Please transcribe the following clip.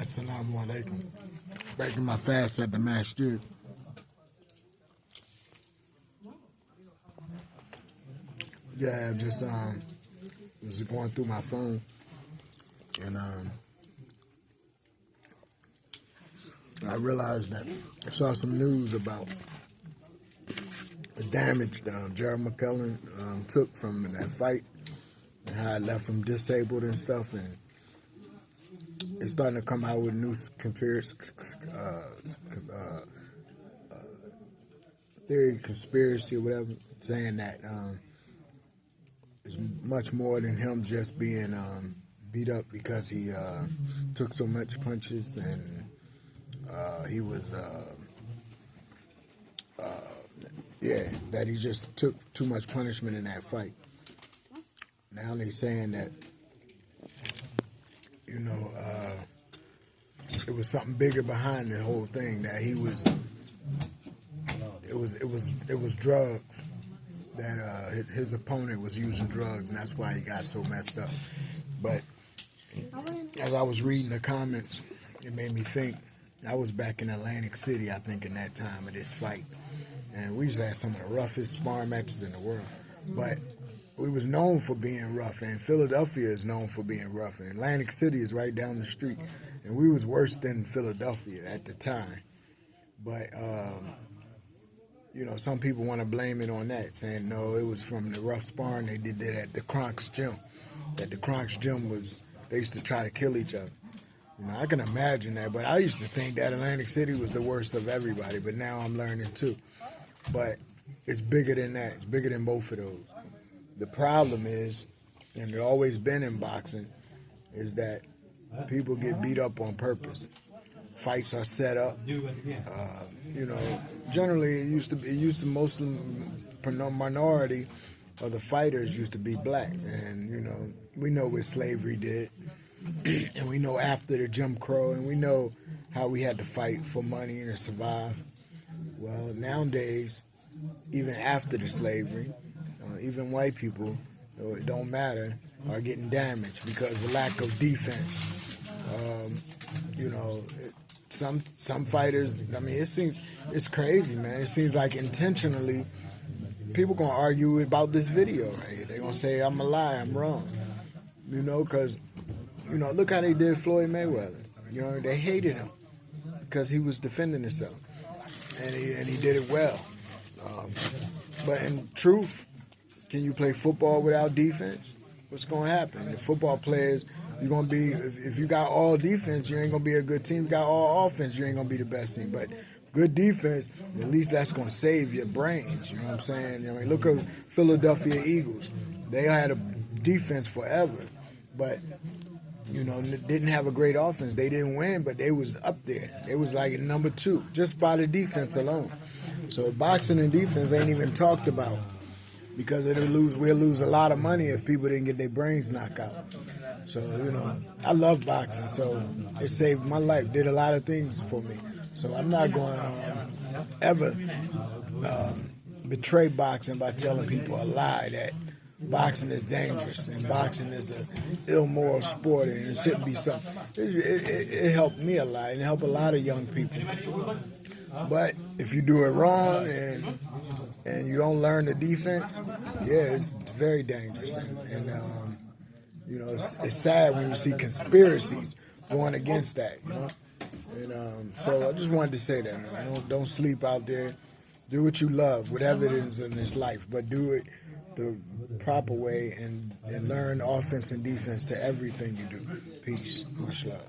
Assalamu alaikum. Breaking my fast at the masjid. Yeah, just was going through my phone and I realized that I saw some news about the damage Gerald McClellan took from that fight and how it left him disabled and stuff, and it's starting to come out with new conspiracy or whatever, saying that it's much more than him just being beat up because he took so much punches, and he was that he just took too much punishment in that fight. Now they're saying that it was something bigger behind the whole thing, that he was it was drugs, that his opponent was using drugs, and that's why he got so messed up. But as I was reading the comments, it made me think. I was back in Atlantic City, I think, in that time of this fight, and we used to have some of the roughest sparring matches in the world. But we was known for being rough, and Philadelphia is known for being rough, and Atlantic City is right down the street, and we was worse than Philadelphia at the time. But some people want to blame it on that, saying no, it was from the rough sparring they did that at the Kronk's gym. That the Kronk's gym they used to try to kill each other. I can imagine that, but I used to think that Atlantic City was the worst of everybody, but now I'm learning too. But it's bigger than that. It's bigger than both of those. The problem is, and it's always been in boxing, is that people get beat up on purpose. Fights are set up. Generally it used to mostly minority of the fighters used to be black, and we know what slavery did. And we know after the Jim Crow, and we know how we had to fight for money and to survive. Well, nowadays, even after the slavery, even white people, it don't matter, are getting damaged because of the lack of defense. Some fighters, it's crazy, man. It seems like intentionally, people gonna argue about this video right here. They gonna say I'm a lie, I'm wrong. Because look how they did Floyd Mayweather. They hated him because he was defending himself, and he did it well. But in truth, can you play football without defense? What's going to happen? The football players, you're going to be, if you got all defense, you ain't going to be a good team. If you got all offense, you ain't going to be the best team. But good defense, at least that's going to save your brains. You know what I'm saying? Look at Philadelphia Eagles. They had a defense forever, but didn't have a great offense. They didn't win, but they was up there. It was like number 2, just by the defense alone. So boxing and defense ain't even talked about, because we'll lose a lot of money if people didn't get their brains knocked out. So, I love boxing, so it saved my life, did a lot of things for me. So I'm not going to ever betray boxing by telling people a lie that boxing is dangerous and boxing is an immoral sport and it shouldn't be something. It helped me a lot and it helped a lot of young people. But if you do it wrong and you don't learn the defense, it's very dangerous. And it's sad when you see conspiracies going against that, And so I just wanted to say that, man. Don't sleep out there. Do what you love, whatever it is in this life, but do it the proper way and learn offense and defense to everything you do. Peace. Much love.